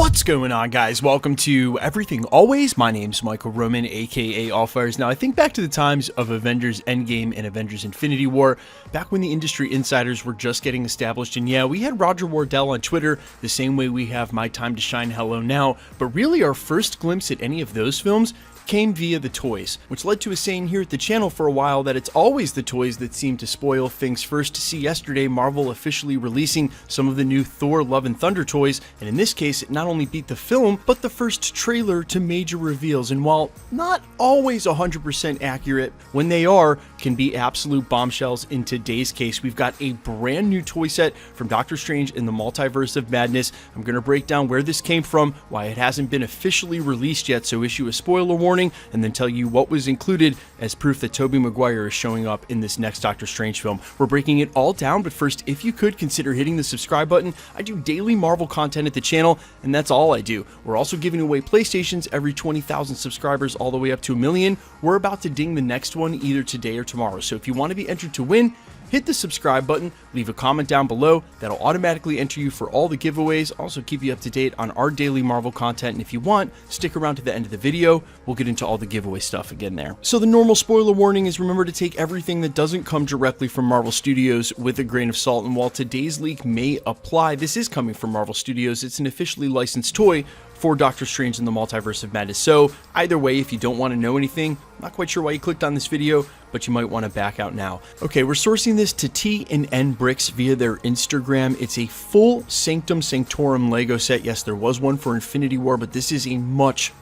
What's going on, guys? Welcome to Everything Always. My name's Michael Roman, aka Allfires. Now, I think back to the times of Avengers Endgame and Avengers Infinity War, back when the industry insiders were just getting established, and yeah, we had Roger Wardell on Twitter, the same way we have My Time to Shine Hello Now, but really our first glimpse at any of those films came via the toys, which led to a saying here at the channel for a while that it's always the toys that seem to spoil things first. To see yesterday Marvel officially releasing some of the new Thor Love and Thunder toys, and in this case it not only beat the film, but the first trailer to major reveals, and while not always 100% accurate, when they are, can be absolute bombshells. In today's case, we've got a brand new toy set from Doctor Strange in the Multiverse of Madness. I'm going to break down where this came from, why it hasn't been officially released yet, so issue a spoiler warning, and then tell you what was included as proof that Tobey Maguire is showing up in this next Doctor Strange film. We're breaking it all down, but first, if you could consider hitting the subscribe button. I do daily Marvel content at the channel, and that's all I do. We're also giving away PlayStations every 20,000 subscribers all the way up to 1 million. We're about to ding the next one either today or tomorrow, so if you want to be entered to win, hit the subscribe button, leave a comment down below. That'll automatically enter you for all the giveaways, also keep you up to date on our daily Marvel content, and if you want, stick around to the end of the video. We'll get into all the giveaway stuff again there. So the normal spoiler warning is remember to take everything that doesn't come directly from Marvel Studios with a grain of salt, and while today's leak may apply, this is coming from Marvel Studios. It's an officially licensed toy for Doctor Strange in the Multiverse of Madness. So either way, if you don't want to know anything, not quite sure why you clicked on this video, but you might want to back out now. Okay, we're sourcing this to T&N Bricks via their Instagram. It's a full Sanctum Sanctorum Lego set. Yes, there was one for Infinity War, but this is a much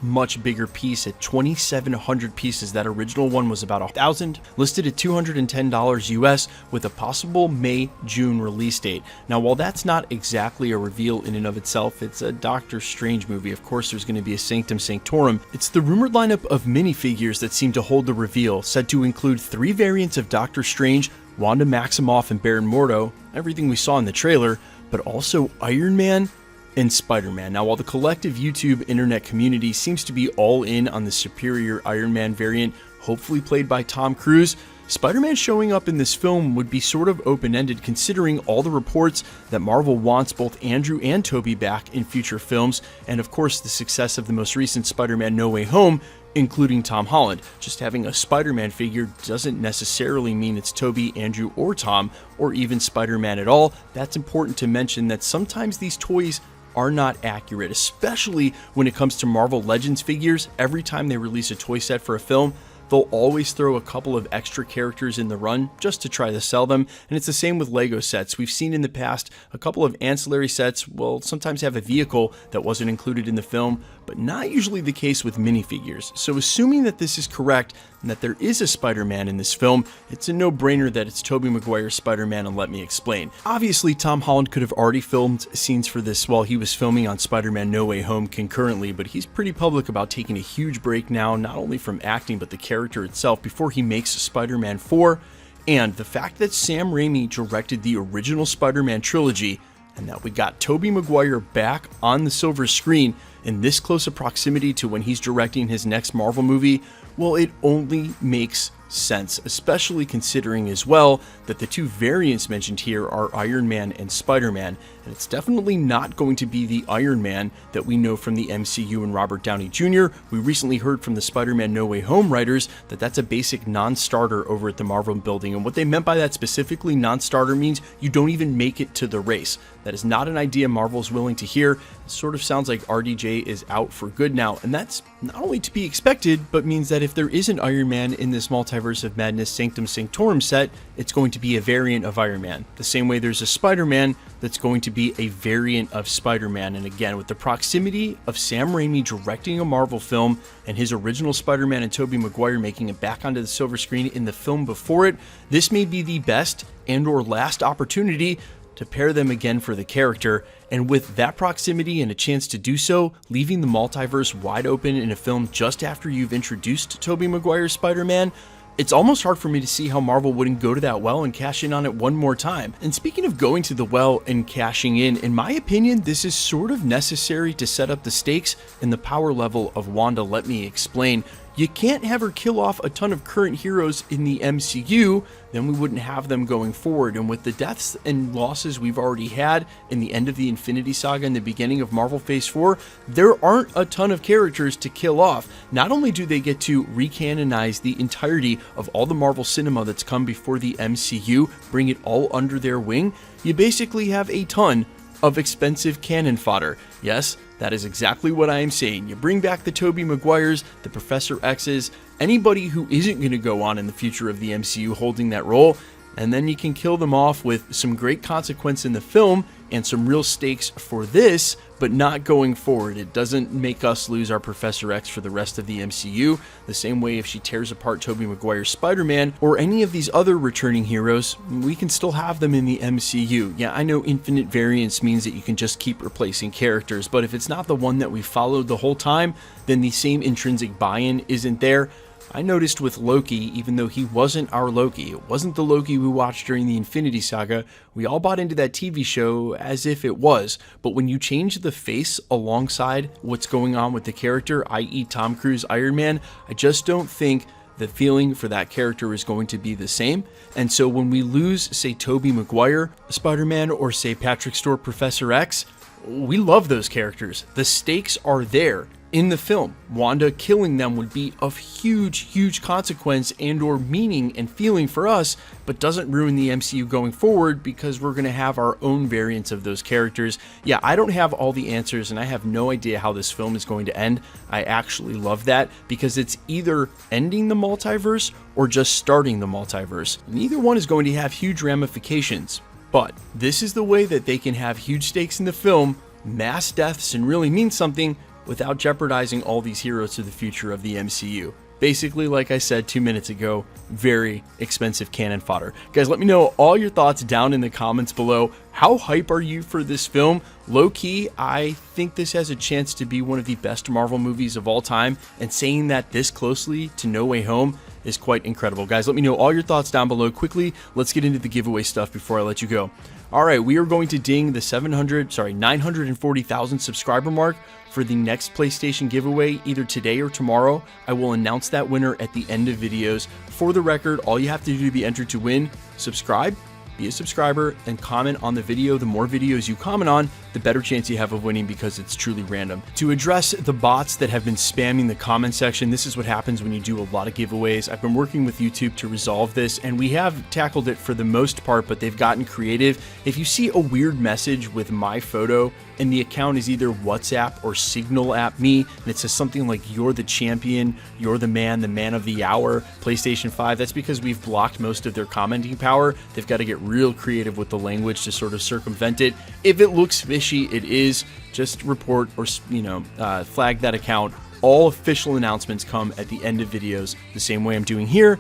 bigger piece at 2,700 pieces. That original one was about 1,000, listed at $210 US with a possible May-June release date. Now, while that's not exactly a reveal in and of itself, it's a Doctor Strange movie. Of course, there's going to be a Sanctum Sanctorum. It's the rumored lineup of minifigures that seem to hold the reveal, said to include 3 variants of Doctor Strange, Wanda Maximoff and Baron Mordo, everything we saw in the trailer, but also Iron Man and Spider-Man. Now, while the collective YouTube internet community seems to be all in on the superior Iron Man variant, hopefully played by Tom Cruise, Spider-Man showing up in this film would be sort of open-ended considering all the reports that Marvel wants both Andrew and Tobey back in future films, and of course the success of the most recent Spider-Man No Way Home, including Tom Holland. Just having a Spider-Man figure doesn't necessarily mean it's Tobey, Andrew, or Tom, or even Spider-Man at all. That's important to mention that sometimes these toys are not accurate, especially when it comes to Marvel Legends figures. Every time they release a toy set for a film, they'll always throw a couple of extra characters in the run just to try to sell them, and it's the same with Lego sets. We've seen in the past a couple of ancillary sets will sometimes have a vehicle that wasn't included in the film, but not usually the case with minifigures. So assuming that this is correct and that there is a Spider-Man in this film, it's a no-brainer that it's Tobey Maguire's Spider-Man, and let me explain. Obviously, Tom Holland could have already filmed scenes for this while he was filming on Spider-Man No Way Home concurrently, but he's pretty public about taking a huge break now, not only from acting but the character itself, before he makes Spider-Man 4, and the fact that Sam Raimi directed the original Spider-Man trilogy, and that we got Tobey Maguire back on the silver screen in this close a proximity to when he's directing his next Marvel movie, well, it only makes sense, especially considering as well that the 2 variants mentioned here are Iron Man and Spider-Man, and it's definitely not going to be the Iron Man that we know from the MCU and Robert Downey Jr. We recently heard from the Spider-Man No Way Home writers that that's a basic non-starter over at the Marvel building, and what they meant by that specifically, non-starter, means you don't even make it to the race. That is not an idea Marvel's willing to hear. It sort of sounds like RDJ is out for good now, and that's not only to be expected, but means that if there is an Iron Man in this Multiverse of Madness Sanctum Sanctorum set, it's going to be a variant of Iron Man. The same way there's a Spider-Man that's going to be a variant of Spider-Man. And again, with the proximity of Sam Raimi directing a Marvel film and his original Spider-Man and Tobey Maguire making it back onto the silver screen in the film before it, this may be the best and or last opportunity to pair them again for the character, and with that proximity and a chance to do so, leaving the multiverse wide open in a film just after you've introduced Tobey Maguire's Spider-Man, it's almost hard for me to see how Marvel wouldn't go to that well and cash in on it one more time. And speaking of going to the well and cashing in my opinion, this is sort of necessary to set up the stakes and the power level of Wanda. Let me explain. You can't have her kill off a ton of current heroes in the MCU, then we wouldn't have them going forward. And with the deaths and losses we've already had in the end of the Infinity Saga and the beginning of Marvel Phase 4, there aren't a ton of characters to kill off. Not only do they get to recanonize the entirety of all the Marvel cinema that's come before the MCU, bring it all under their wing, you basically have a ton of expensive cannon fodder. Yes, that is exactly what I am saying. You bring back the Tobey Maguires, the Professor X's, anybody who isn't going to go on in the future of the MCU holding that role, and then you can kill them off with some great consequence in the film and some real stakes for this, but not going forward. It doesn't make us lose our Professor X for the rest of the MCU, the same way if she tears apart Tobey Maguire's Spider-Man or any of these other returning heroes, we can still have them in the MCU. Yeah, I know infinite variance means that you can just keep replacing characters, but if it's not the one that we followed the whole time, then the same intrinsic buy-in isn't there. I noticed with Loki, even though he wasn't our Loki, it wasn't the Loki we watched during the Infinity Saga, we all bought into that TV show as if it was. But when you change the face alongside what's going on with the character, i.e. Tom Cruise Iron Man, I just don't think the feeling for that character is going to be the same. And so when we lose, say, Tobey Maguire, Spider-Man, or say Patrick Stewart, Professor X, we love those characters. The stakes are there. In the film, Wanda killing them would be of huge consequence and or meaning and feeling for us, but doesn't ruin the MCU going forward because we're going to have our own variants of those characters. Yeah, I don't have all the answers and I have no idea how this film is going to end. I actually love that because it's either ending the multiverse or just starting the multiverse. Neither one is going to have huge ramifications, but this is the way that they can have huge stakes in the film, mass deaths, and really mean something without jeopardizing all these heroes to the future of the MCU. Basically, like I said 2 minutes ago, very expensive cannon fodder. Guys, let me know all your thoughts down in the comments below. How hype are you for this film? Low-key, I think this has a chance to be one of the best Marvel movies of all time, and saying that this closely to No Way Home is quite incredible. Guys, let me know all your thoughts down below quickly. Let's get into the giveaway stuff before I let you go. All right, we are going to ding the 940,000 subscriber mark for the next PlayStation giveaway either today or tomorrow. I will announce that winner at the end of videos. For the record, all you have to do to be entered to win, subscribe, be a subscriber, and comment on the video. The more videos you comment on, the better chance you have of winning because it's truly random. To address the bots that have been spamming the comment section, this is what happens when you do a lot of giveaways. I've been working with YouTube to resolve this, and we have tackled it for the most part, but they've gotten creative. If you see a weird message with my photo and the account is either WhatsApp or Signal app me, and it says something like "you're the champion," "you're the man of the hour," PlayStation 5, that's because we've blocked most of their commenting power. They've got to get real creative with the language to sort of circumvent it. If it looks fishy, it is. Just report or flag that account. All official announcements come at the end of videos, the same way I'm doing here.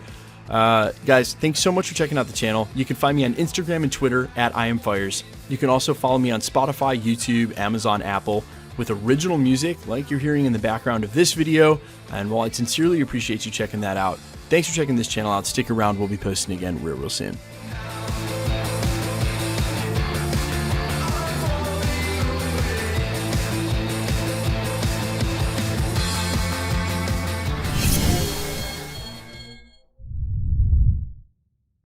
Guys, thanks so much for checking out the channel. You can find me on Instagram and Twitter at IamFires. You can also follow me on Spotify, YouTube, Amazon, Apple, with original music like you're hearing in the background of this video. And while I sincerely appreciate you checking that out, thanks for checking this channel out. Stick around, we'll be posting again real soon.